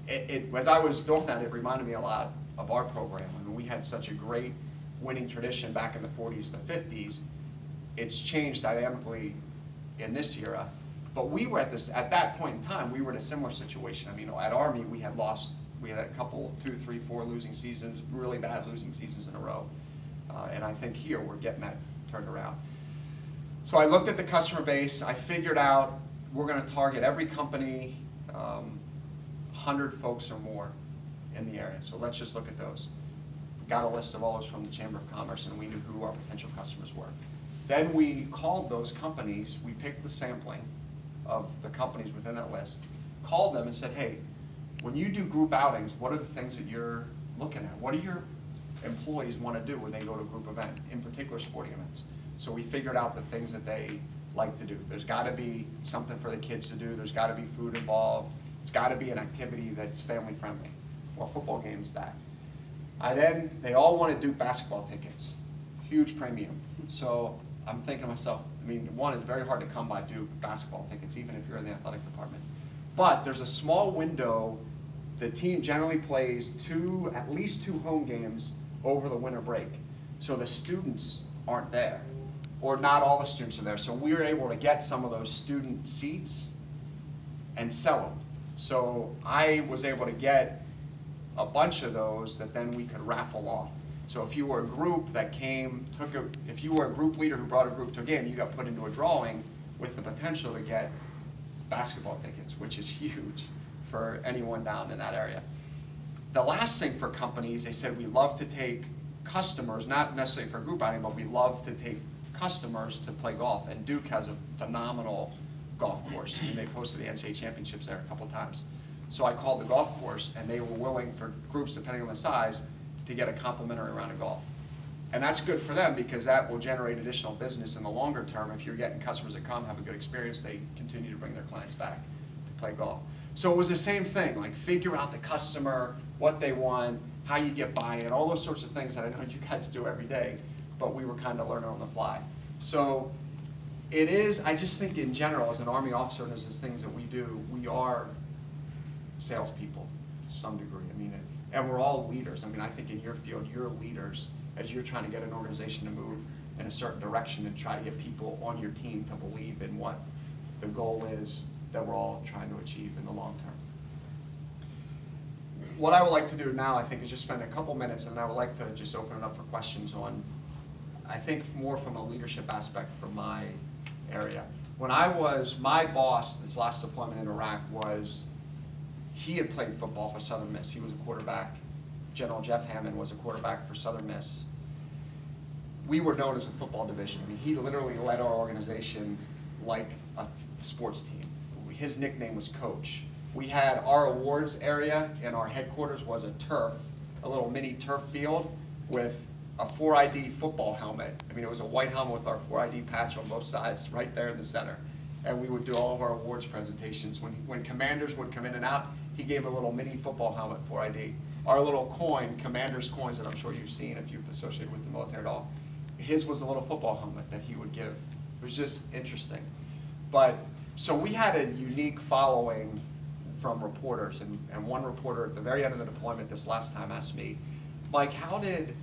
as I was doing that, it reminded me a lot of our program. I mean, we had such a great winning tradition back in the 40s, the 50s. It's changed dynamically in this era. But we were at that point in time, we were in a similar situation. I mean, at Army, we had a couple, 2, 3, 4 losing seasons, really bad losing seasons in a row. And I think here we're getting that turned around. So I looked at the customer base. I figured out we're going to target every company, 100 folks or more in the area. So let's just look at those. Got a list of all those from the Chamber of Commerce, and we knew who our potential customers were. Then we called those companies. We picked the sampling of the companies within that list, called them and said, hey, when you do group outings, what are the things that you're looking at? What do your employees want to do when they go to a group event, in particular sporting events? So we figured out the things that they like to do. There's got to be something for the kids to do. There's got to be food involved. It's got to be an activity that's family friendly. Well, football games, that. They all wanted Duke basketball tickets, huge premium. So I'm thinking to myself, I mean, one, it's very hard to come by Duke basketball tickets, even if you're in the athletic department. But there's a small window. The team generally plays at least two home games over the winter break. So the students aren't there, or not all the students are there. So we were able to get some of those student seats and sell them. So I was able to get a bunch of those that then we could raffle off. So if you were a group that if you were a group leader who brought a group to a game, you got put into a drawing with the potential to get basketball tickets, which is huge for anyone down in that area. The last thing for companies, they said we love to take customers, not necessarily for a group outing, but we love to take customers to play golf. And Duke has a phenomenal golf course. I mean, they've hosted the NCAA championships there a couple times. So I called the golf course, and they were willing for groups, depending on the size, to get a complimentary round of golf. And that's good for them because that will generate additional business in the longer term. If you're getting customers that come, have a good experience, they continue to bring their clients back to play golf. So it was the same thing, like figure out the customer, what they want, how you get buy-in, all those sorts of things that I know you guys do every day, but we were kind of learning on the fly. So it is, I just think in general, as an Army officer, and as things that we do, we are salespeople to some degree. I mean, and we're all leaders. I mean, I think in your field, you're leaders as you're trying to get an organization to move in a certain direction and try to get people on your team to believe in what the goal is that we're all trying to achieve in the long term. What I would like to do now, I think, is just spend a couple minutes, and I would like to just open it up for questions on, I think, more from a leadership aspect from my area. When my boss, this last deployment in Iraq he had played football for Southern Miss. He was a quarterback. General Jeff Hammond was a quarterback for Southern Miss. We were known as a football division. I mean, he literally led our organization like a sports team. His nickname was Coach. We had our awards area in our headquarters was a turf, a little mini turf field with a 4ID football helmet. I mean, it was a white helmet with our 4ID patch on both sides, right there in the center. And we would do all of our awards presentations. When commanders would come in and out, he gave a little mini football helmet, 4ID. Our little coin, commander's coins that I'm sure you've seen if you've associated with the military at all, his was a little football helmet that he would give. It was just interesting. So we had a unique following from reporters, and one reporter at the very end of the deployment this last time asked me, Mike, how did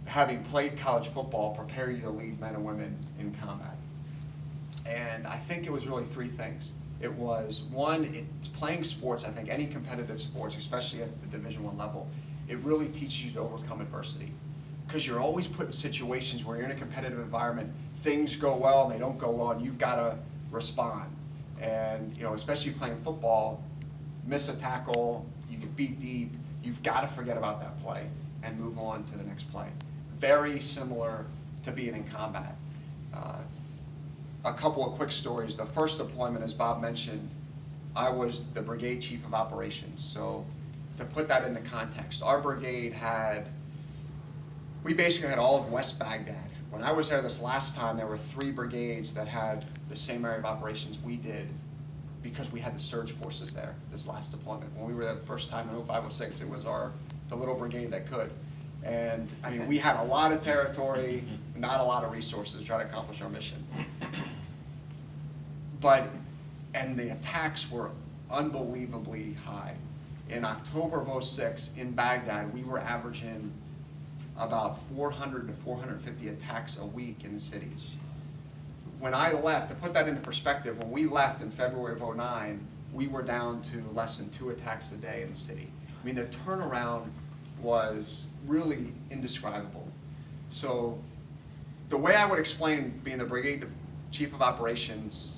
having played college football prepare you to lead men and women in combat? And I think it was really three things. It was, one, it's playing sports. I think any competitive sports, especially at the Division I level, it really teaches you to overcome adversity. Because you're always put in situations where you're in a competitive environment, things go well and they don't go well, and you've got to respond. And especially playing football, miss a tackle, you get beat deep, you've got to forget about that play and move on to the next play. Very similar to being in combat. A couple of quick stories. The first deployment, as Bob mentioned, I was the brigade chief of operations. So to put that into context, our brigade we basically had all of West Baghdad. When I was there this last time, there were 3 brigades that had the same area of operations we did because we had the surge forces there this last deployment. When we were there the first time in 0506, it was the little brigade that could. And I mean, we had a lot of territory, not a lot of resources to try to accomplish our mission. And the attacks were unbelievably high in October of '06 in Baghdad, we were averaging about 400 to 450 attacks a week in the city. When I left, to put that into perspective, when we left in February of '09, we were down to less than 2 attacks a day in the city. I mean, the turnaround was really indescribable. So the way I would explain being the brigade chief of operations,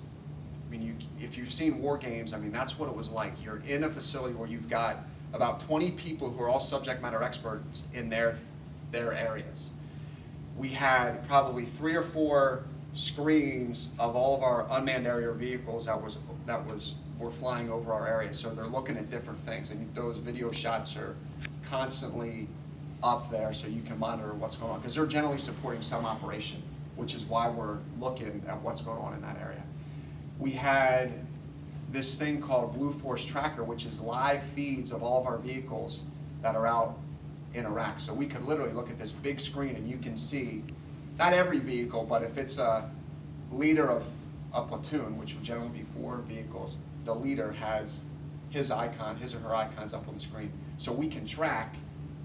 I mean, if you've seen war games, I mean, that's what it was like. You're in a facility where you've got about 20 people who are all subject matter experts in their areas. We had probably 3 or 4 screens of all of our unmanned aerial vehicles were flying over our area. So they're looking at different things, and those video shots are constantly up there so you can monitor what's going on, because they're generally supporting some operation, which is why we're looking at what's going on in that area. We had this thing called Blue Force Tracker, which is live feeds of all of our vehicles that are out in Iraq. So we could literally look at this big screen and you can see, not every vehicle, but if it's a leader of a platoon, which would generally be 4 vehicles, the leader has his icon, his or her icons up on the screen. So we can track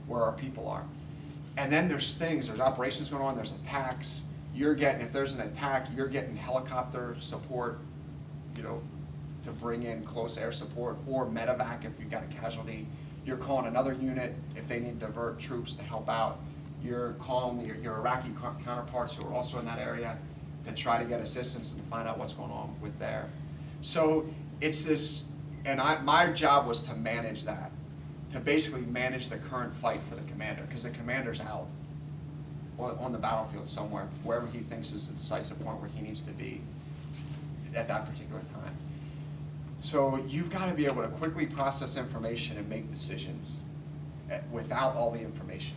where our people are. And then there's operations going on, there's attacks. If there's an attack, you're getting helicopter support, you know, to bring in close air support, or medevac if you've got a casualty. You're calling another unit if they need to divert troops to help out. You're calling your Iraqi counterparts who are also in that area to try to get assistance and to find out what's going on with there. So it's this, and my job was to manage that, to basically manage the current fight for the commander, because the commander's out on the battlefield somewhere, wherever he thinks is the decisive point where he needs to be at that particular time. So you've got to be able to quickly process information and make decisions without all the information.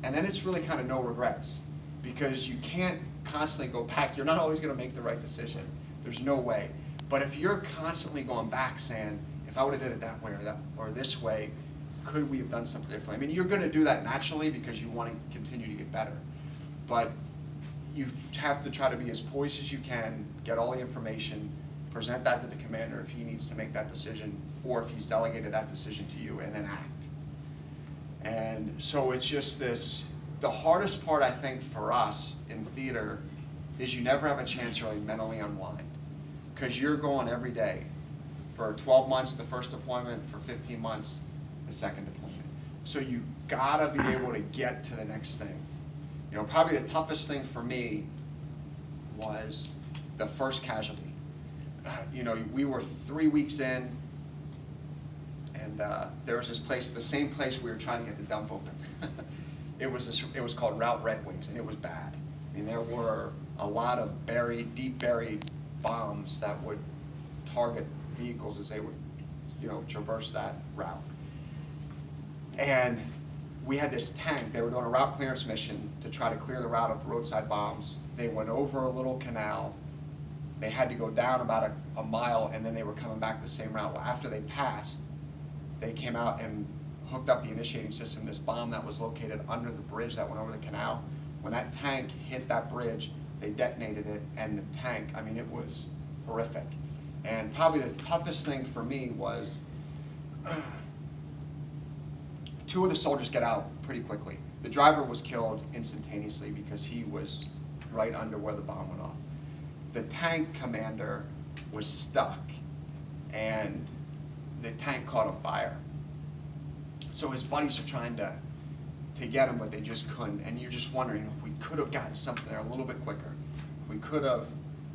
And then it's really kind of no regrets, because you can't constantly go back. You're not always going to make the right decision. There's no way. But if you're constantly going back saying, if I would have did it that way or this way, could we have done something differently? I mean, you're going to do that naturally because you want to continue to get better. But you have to try to be as poised as you can, get all the information, present that to the commander if he needs to make that decision, or if he's delegated that decision to you, and then act. And so it's just this, the hardest part I think for us in theater is you never have a chance to really mentally unwind, because you're going every day. For 12 months, the first deployment, for 15 months, the second deployment. So you gotta be able to get to the next thing. You know, probably the toughest thing for me was the first casualty. You know, we were 3 weeks in, and there was this place, the same place we were trying to get the dump open. It was called Route Red Wings, and it was bad. I mean, there were a lot of deep buried bombs that would target vehicles as they would, you know, traverse that route. And we had this tank. They were doing a route clearance mission to try to clear the route of roadside bombs. They went over a little canal. They had to go down about a mile, and then they were coming back the same route. Well, after they passed, they came out and hooked up the initiating system, this bomb that was located under the bridge that went over the canal. When that tank hit that bridge, they detonated it, and the tank, I mean, it was horrific. And probably the toughest thing for me was 2 of the soldiers get out pretty quickly. The driver was killed instantaneously because he was right under where the bomb went off. The tank commander was stuck, and the tank caught on fire. So his buddies are trying to get him, but they just couldn't. And you're just wondering if we could have gotten something there a little bit quicker. We could have,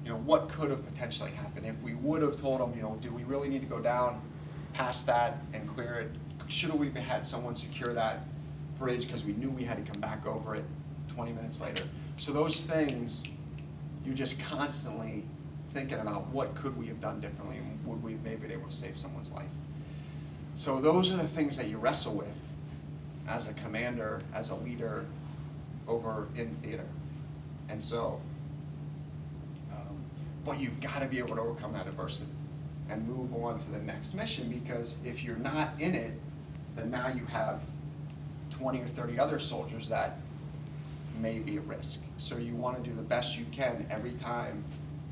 you know, what could have potentially happened? If we would have told them, you know, do we really need to go down past that and clear it? Should have we had someone secure that bridge because we knew we had to come back over it 20 minutes later? So those things, you're just constantly thinking about what could we have done differently, and would we have maybe been able to save someone's life? So those are the things that you wrestle with as a commander, as a leader over in theater. And so, but you've got to be able to overcome that adversity and move on to the next mission, because if you're not in it, then now you have 20 or 30 other soldiers that may be at risk. So you want to do the best you can every time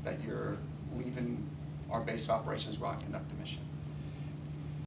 that you're leaving our base of operations where I conduct a mission.